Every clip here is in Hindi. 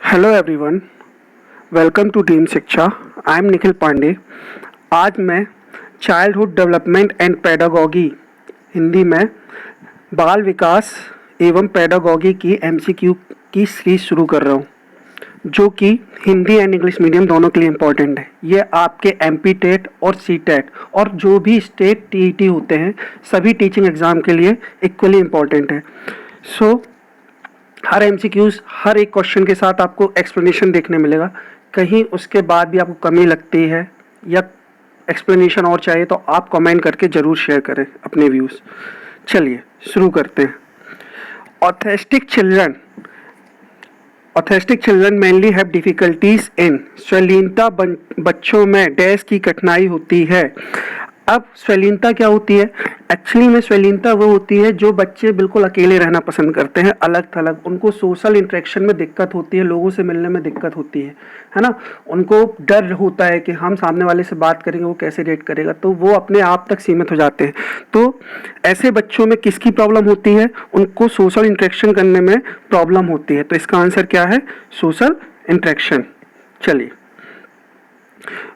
Hello everyone, welcome to Team Shiksha. I am Nikhil Pandey. आज मैं childhood development and pedagogy Hindi में बाल विकास एवं पेडागॉगी की एमसीक्यू की सीरीज शुरू कर रहा हूँ, जो कि हिंदी एंड इंग्लिश मीडियम दोनों के लिए इम्पोर्टेंट है। ये आपके एमपी टेट और सी टेट और जो भी स्टेट टीईटी होते हैं सभी टीचिंग एग्ज़ाम के लिए इक्वली इम्पोर्टेंट है। हर एमसीक्यूज हर एक क्वेश्चन के साथ आपको एक्सप्लेनेशन देखने मिलेगा। कहीं उसके बाद भी आपको कमी लगती है या एक्सप्लेनेशन और चाहिए तो आप कमेंट करके ज़रूर शेयर करें अपने व्यूज़। चलिए शुरू करते हैं। Autistic children mainly have difficulties in श्वैलीनता बच्चों में डैश की कठिनाई होती है। अब श्वैलीनता क्या होती है? एक्चुअली में श्वैलीनता वो होती है जो बच्चे बिल्कुल अकेले रहना पसंद करते हैं, अलग थलग। उनको सोशल इंटरेक्शन में दिक्कत होती है, लोगों से मिलने में दिक्कत होती है ना। उनको डर होता है कि हम सामने वाले से बात करेंगे वो कैसे रिएक्ट करेगा, तो वो अपने आप तक सीमित हो जाते हैं। तो ऐसे बच्चों में किसकी प्रॉब्लम होती है? उनको सोशल इंटरेक्शन करने में प्रॉब्लम होती है। तो इसका आंसर क्या है? Social interaction. चलिए,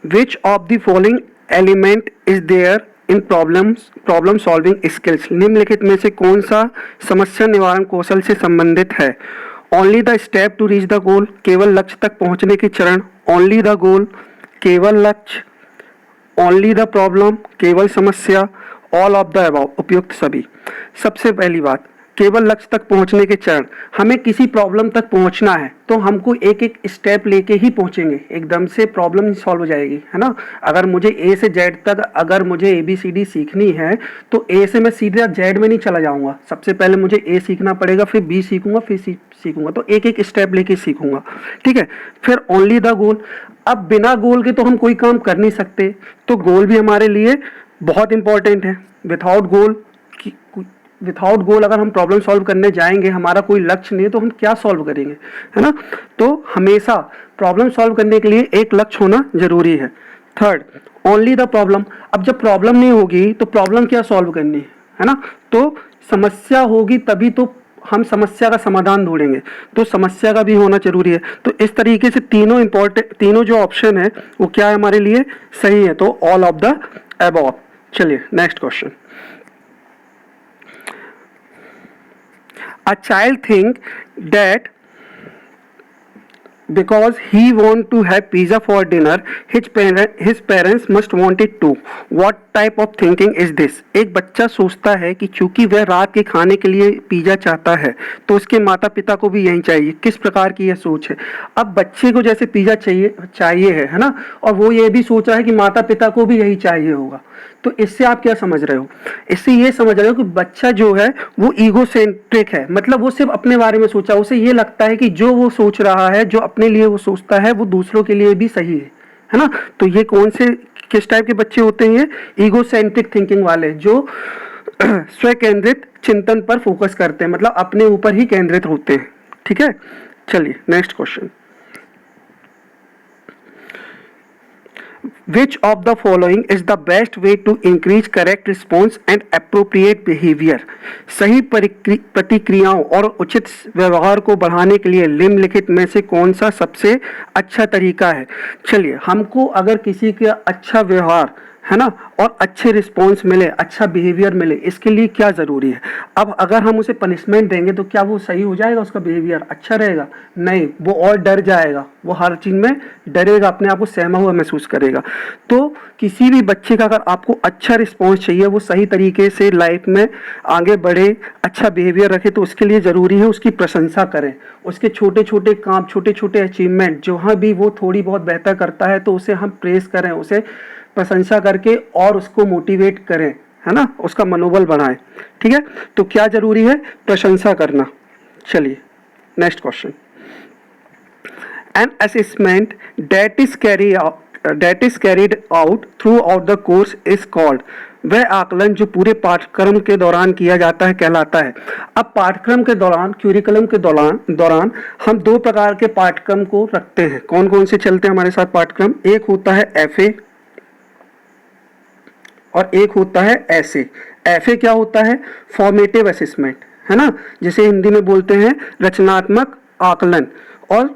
which of the following element is there in problem solving skills? निम्नलिखित में से कौन सा समस्या निवारण कौशल से संबंधित है? Only the step to reach the goal, केवल लक्ष्य तक पहुंचने के चरण। ओनली द गोल, केवल लक्ष्य। ओनली द प्रॉब्लम, केवल समस्या। ऑल ऑफ द अबव, उपयुक्त सभी। सबसे पहली बात, केवल लक्ष्य तक पहुंचने के चरण। हमें किसी प्रॉब्लम तक पहुंचना है तो हमको एक एक स्टेप लेके ही पहुंचेंगे, एकदम से प्रॉब्लम नहीं सॉल्व हो जाएगी, है ना। अगर मुझे ए से जेड तक अगर मुझे ABCD सीखनी है तो ए से मैं सीधे जेड में नहीं चला जाऊंगा। सबसे पहले मुझे ए सीखना पड़ेगा, फिर बी सीखूंगा, फिर सी सीखूंगा। तो एक एक स्टेप लेके सीखूंगा, ठीक है। फिर ओनली द गोल। अब बिना गोल के तो हम कोई काम कर नहीं सकते, तो गोल भी हमारे लिए बहुत इंपॉर्टेंट है। विथआउट गोल अगर हम प्रॉब्लम सॉल्व करने जाएंगे, हमारा कोई लक्ष्य नहीं है, तो हम क्या सॉल्व करेंगे, है ना। तो हमेशा प्रॉब्लम सॉल्व करने के लिए एक लक्ष्य होना जरूरी है। Third, only the problem. अब जब प्रॉब्लम नहीं होगी तो प्रॉब्लम क्या सॉल्व करनी है ना। तो समस्या होगी तभी तो हम समस्या का समाधान ढूंढेंगे, तो समस्या का भी होना जरूरी है। तो इस तरीके से तीनों जो ऑप्शन है वो क्या है हमारे लिए? सही है। तो ऑल ऑफ द अबव। चलिए next question. A child think that because he want to have pizza for dinner, his parents must want it too. What type of thinking is this? एक बच्चा सोचता है कि चूंकि वह रात के खाने के लिए पिज़्ज़ा चाहता है तो उसके माता पिता को भी यही चाहिए। किस प्रकार की यह सोच है? अब बच्चे को जैसे पिज़्ज़ा चाहिए है ना, और वो ये भी सोच रहा है कि माता पिता को भी यही चाहिए होगा। तो इससे आप क्या समझ रहे हो? इससे ये समझ रहे हो कि बच्चा जो है वो ईगोसेंट्रिक है, मतलब वो सिर्फ अपने बारे में सोचा। उसे ये लगता है कि जो वो सोच रहा है, जो अपने लिए वो सोचता है, वो दूसरों के लिए भी सही है ना। तो ये किस टाइप के बच्चे होते हैं? ये ईगोसेंट्रिक थिंकिंग वाले, जो स्वकेंद्रित चिंतन पर फोकस करते हैं, मतलब अपने ऊपर ही केंद्रित होते हैं, ठीक है। चलिए next question. Which of the following is the best way to increase correct response and appropriate behavior? सही प्रतिक्रियाओं और उचित व्यवहार को बढ़ाने के लिए निम्नलिखित में से कौन सा सबसे अच्छा तरीका है? चलिए, हमको अगर किसी का अच्छा व्यवहार है ना और अच्छे रिस्पॉन्स मिले, अच्छा बिहेवियर मिले, इसके लिए क्या ज़रूरी है? अब अगर हम उसे पनिशमेंट देंगे तो क्या वो सही हो जाएगा? उसका बिहेवियर अच्छा रहेगा? नहीं, वो और डर जाएगा, वो हर चीज़ में डरेगा, अपने आप को सहमा हुआ महसूस करेगा। तो किसी भी बच्चे का अगर आपको अच्छा रिस्पॉन्स चाहिए, वो सही तरीके से लाइफ में आगे बढ़े, अच्छा बिहेवियर रखे, तो उसके लिए ज़रूरी है उसकी प्रशंसा करें। उसके छोटे छोटे काम, छोटे छोटे अचीवमेंट, जहाँ भी वो थोड़ी बहुत बेहतर करता है तो उसे हम प्रेस करें, उसे प्रशंसा करके और उसको मोटिवेट करें, है ना, उसका मनोबल बढ़ाएं, ठीक है। तो क्या जरूरी है? प्रशंसा करना। चलिए next question. An assessment that is carried out through out the course is called. वह आकलन जो पूरे पाठ्यक्रम के दौरान किया जाता है कहलाता है। अब पाठ्यक्रम के दौरान, क्यूरिकुलम के दौरान हम दो प्रकार के पाठ्यक्रम को रखते हैं। कौन कौन से चलते हैं हमारे साथ पाठ्यक्रम? एक होता है FA और एक होता है ऐसे। FA क्या होता है? फॉर्मेटिव असेसमेंट, है ना, जिसे हिंदी में बोलते हैं रचनात्मक आकलन। और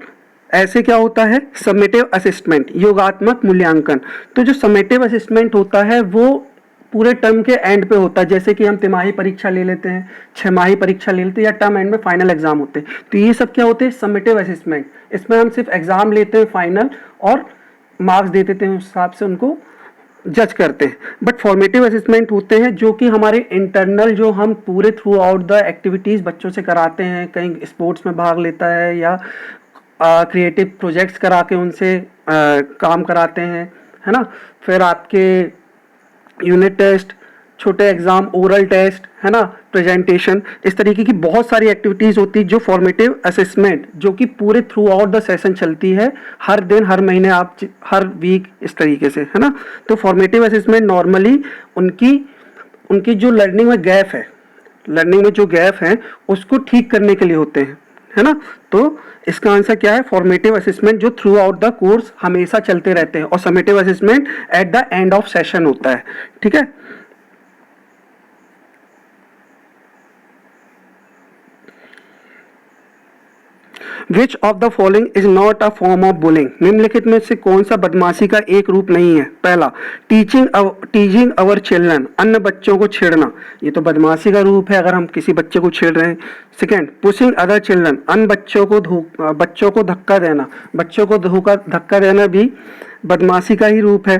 ऐसे क्या होता है, समेटिव असेसमेंट, योगात्मक मूल्यांकन। तो जो समेटिव असेसमेंट होता है वो पूरे टर्म के एंड पे होता है, जैसे कि हम तिमाही परीक्षा ले लेते हैं, छमाही परीक्षा ले लेते हैं, या टर्म एंड में फाइनल एग्जाम होते हैं। तो ये सब क्या होते हैं, समेटिव असेसमेंट। इसमें हम सिर्फ एग्जाम लेते हैं फाइनल और मार्क्स दे देते हैं, उस हिसाब से उनको जज करते हैं। बट फॉर्मेटिव असेसमेंट होते हैं जो कि हमारे इंटरनल, जो हम पूरे थ्रू आउट द एक्टिविटीज़ बच्चों से कराते हैं, कहीं स्पोर्ट्स में भाग लेता है या क्रिएटिव प्रोजेक्ट्स करा के उनसे काम कराते हैं, है ना। फिर आपके यूनिट टेस्ट, छोटे एग्जाम, ओरल टेस्ट, है ना, प्रेजेंटेशन, इस तरीके की बहुत सारी एक्टिविटीज़ होती है जो फॉर्मेटिव असेसमेंट, जो कि पूरे थ्रू आउट द सेशन चलती है, हर दिन, हर महीने, आप हर वीक, इस तरीके से, है ना। तो फॉर्मेटिव असेसमेंट नॉर्मली उनकी जो लर्निंग में गैप है, लर्निंग में जो गैप है उसको ठीक करने के लिए होते हैं, है ना। तो इसका आंसर क्या है, फॉर्मेटिव असेसमेंट जो थ्रू आउट द कोर्स हमेशा चलते रहते हैं, और summative assessment at the end of session होता है, ठीक है। विच of the following is not a form of bullying, निम्नलिखित में से कौन सा बदमाशी का एक रूप नहीं है। पहला, टीजिंग अवर चिल्ड्रन, अन्य बच्चों को छेड़ना, ये तो बदमाशी का रूप है अगर हम किसी बच्चे को छेड़ रहे हैं। सेकेंड, पुशिंग अदर चिल्ड्रन, अन्य बच्चों को धक्का देना, बच्चों को धक्का देना भी बदमाशी का ही रूप है।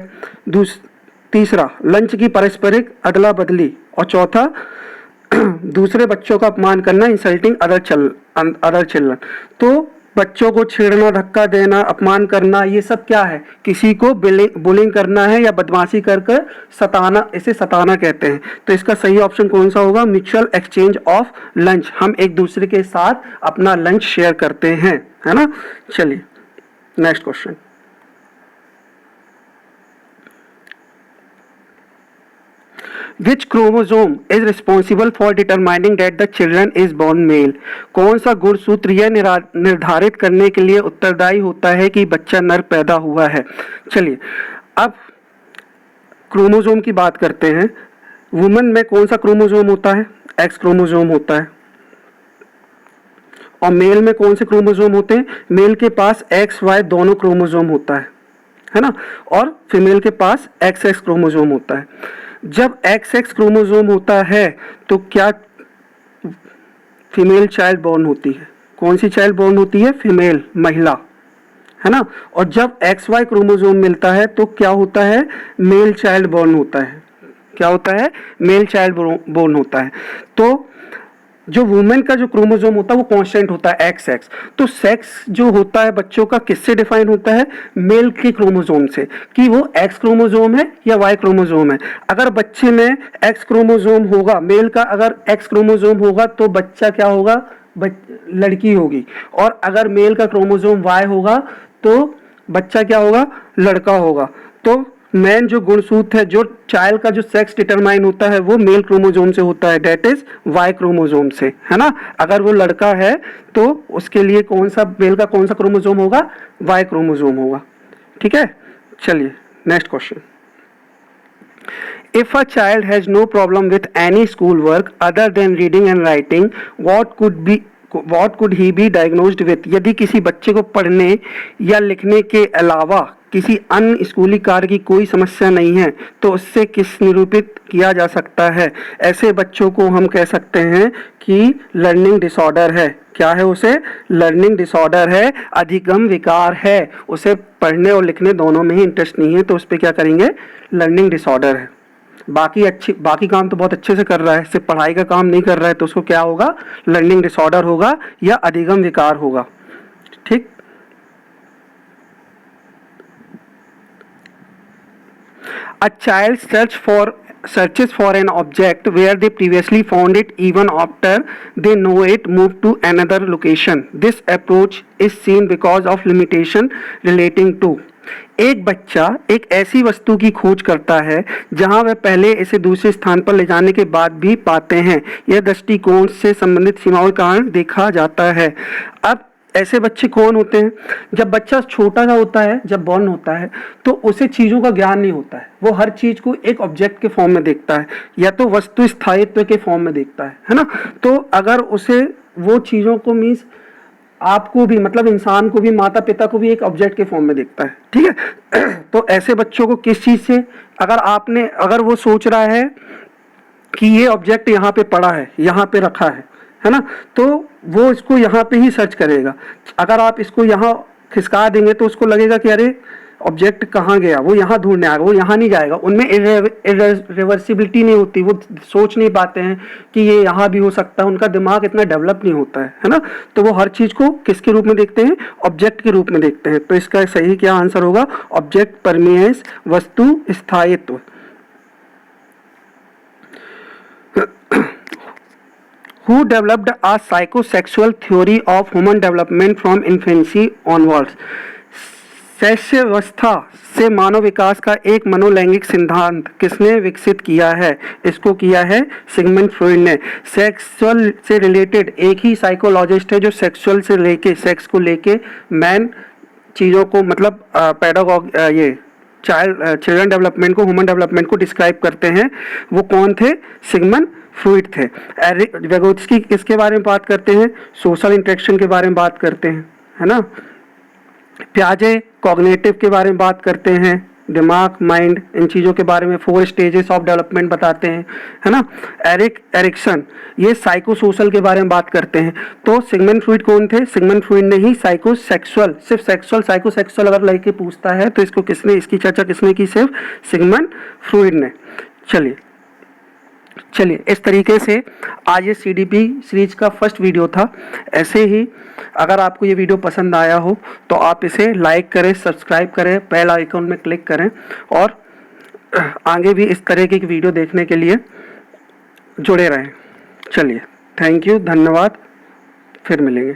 तीसरा, लंच की पारस्परिक अदला बदली, और चौथा, दूसरे बच्चों का अपमान करना, इंसल्टिंग अदर चिल्ड्रन। तो बच्चों को छेड़ना, धक्का देना, अपमान करना, ये सब क्या है, किसी को बुलिंग करना है या बदमाशी कर सताना, इसे सताना कहते हैं। तो इसका सही ऑप्शन कौन सा होगा, म्यूचुअल एक्सचेंज ऑफ लंच, हम एक दूसरे के साथ अपना लंच शेयर करते हैं, है ना। चलिए next question. Which chromosome is responsible for determining that the children is born male? कौन सा गुणसूत्र यह निर्धारित करने के लिए उत्तरदायी होता है कि बच्चा नर पैदा हुआ है। चलिए अब क्रोमोसोम की बात करते हैं। वुमन में कौन सा क्रोमोसोम होता है, एक्स क्रोमोसोम होता है। और मेल में कौन से क्रोमोसोम होते हैं, मेल के पास एक्स वाई दोनों क्रोमोसोम होता है ना। और फीमेल के पास एक्स एक्स क्रोमोसोम होता है। जब XX क्रोमोसोम होता है तो क्या फीमेल चाइल्ड बॉर्न होती है, कौन सी चाइल्ड बॉर्न होती है, फीमेल, महिला, है ना। और जब XY क्रोमोसोम मिलता है तो क्या होता है, मेल चाइल्ड बॉर्न होता है। क्या होता है, मेल चाइल्ड बॉर्न होता है। तो जो वुमेन का जो क्रोमोसोम होता है वो कांस्टेंट होता है XX। तो सेक्स जो होता है बच्चों का किससे डिफाइन होता है, मेल के क्रोमोसोम से, कि वो X क्रोमोसोम है या Y क्रोमोसोम है। अगर बच्चे में X क्रोमोसोम होगा, मेल का अगर X क्रोमोसोम होगा तो बच्चा क्या होगा, लड़की होगी। और अगर मेल का क्रोमोसोम Y होगा तो बच्चा क्या होगा, लड़का होगा। तो मेन जो गुणसूत्र है, जो चाइल्ड का जो सेक्स डिटरमाइन होता है वो मेल क्रोमोसोम से होता है, डेट इज वाई क्रोमोसोम से, है ना। अगर वो लड़का है तो उसके लिए कौन सा, मेल का कौन सा क्रोमोसोम होगा, वाई क्रोमोसोम होगा, ठीक है। चलिए next question. If a child has no problem with any school work other than reading and writing, what could he be diagnosed with? यदि किसी बच्चे को पढ़ने या लिखने के अलावा किसी अन्य स्कूली कार्य की कोई समस्या नहीं है तो उससे किस निरूपित किया जा सकता है। ऐसे बच्चों को हम कह सकते हैं कि लर्निंग डिसऑर्डर है। क्या है, उसे लर्निंग डिसऑर्डर है, अधिगम विकार है, उसे पढ़ने और लिखने दोनों में ही इंटरेस्ट नहीं है, तो उस पर क्या करेंगे, लर्निंग डिसऑर्डर है। बाकी काम तो बहुत अच्छे से कर रहा है, सिर्फ पढ़ाई का काम नहीं कर रहा है, तो उसको क्या होगा, लर्निंग डिसऑर्डर होगा या अधिगम विकार होगा, ठीक। A child searches for an object where they previously found it even after they know it moved to another location. This approach is seen because of limitation relating to. एक बच्चा एक ऐसी वस्तु की खोज करता है जहां वह पहले इसे दूसरे स्थान पर ले जाने के बाद भी पाते हैं। यह दृष्टिकोण से संबंधित सीमाओं के कारण देखा जाता है। अब ऐसे बच्चे कौन होते हैं, जब बच्चा छोटा सा होता है, जब बॉर्न होता है तो उसे चीज़ों का ज्ञान नहीं होता है, वो हर चीज़ को एक ऑब्जेक्ट के फॉर्म में देखता है या तो वस्तु स्थायित्व के फॉर्म में देखता है ना। तो अगर उसे वो चीज़ों को मीन्स आपको भी, मतलब इंसान को भी, माता पिता को भी एक ऑब्जेक्ट के फॉर्म में देखता है, ठीक है। तो ऐसे बच्चों को किस चीज़ से, अगर वो सोच रहा है कि ये ऑब्जेक्ट यहाँ पे पड़ा है, यहाँ पे रखा है ना, तो वो इसको यहाँ पे ही सर्च करेगा। अगर आप इसको यहाँ खिसका देंगे तो उसको लगेगा कि अरे ऑब्जेक्ट कहाँ गया, वो यहाँ ढूंढने आएगा, वो यहाँ नहीं जाएगा। उनमें रिवर्सिबिलिटी नहीं होती, वो सोच नहीं पाते हैं कि ये यहाँ भी हो सकता है, उनका दिमाग इतना डेवलप नहीं होता है ना। तो वो हर चीज़ को किसके रूप में देखते हैं, ऑब्जेक्ट के रूप में देखते हैं। तो इसका सही क्या आंसर होगा, ऑब्जेक्ट परमिएंस, वस्तु स्थायित्व। Who developed a psychosexual theory of human development from infancy onwards? शैशवावस्था से मानव विकास का एक मनोलैंगिक सिद्धांत किसने विकसित किया है? इसको किया है सिगमंड फ्रॉइड ने। सेक्सुअल से रिलेटेड एक ही साइकोलॉजिस्ट है जो सेक्सुअल से लेके, सेक्स को लेके मैन चीज़ों को, मतलब पैडागॉग ये चिल्ड्रन डेवलपमेंट को, ह्यूमन डेवलपमेंट को डिस्क्राइब करते हैं। वो कौन थे? सिगमंड फ्रॉइड थे। वेगोत्स्की किसके बारे में बात करते हैं? सोशल इंटरेक्शन के बारे में बात करते हैं, है ना। पियाजे कॉग्निटिव के बारे में बात करते हैं, दिमाग, माइंड, इन चीज़ों के बारे में 4 स्टेजेस ऑफ डेवलपमेंट बताते हैं, है ना। एरिक्सन ये साइको सोशल के बारे में बात करते हैं। तो सिगमंड फ्रॉइड कौन थे? सिगमंड फ्रॉइड ने ही साइको सेक्सुअल, सिर्फ सेक्सुअल, साइको सेक्सुअल अगर लड़के पूछता है तो इसको किसने, इसकी चर्चा किसने की? सिर्फ सिगमंड फ्रॉइड ने। चलिए इस तरीके से आज ये CDP सीरीज का फर्स्ट वीडियो था। ऐसे ही अगर आपको ये वीडियो पसंद आया हो तो आप इसे लाइक करें, सब्सक्राइब करें, बेल आइकन में क्लिक करें और आगे भी इस तरह की वीडियो देखने के लिए जुड़े रहें। चलिए, थैंक यू, धन्यवाद, फिर मिलेंगे।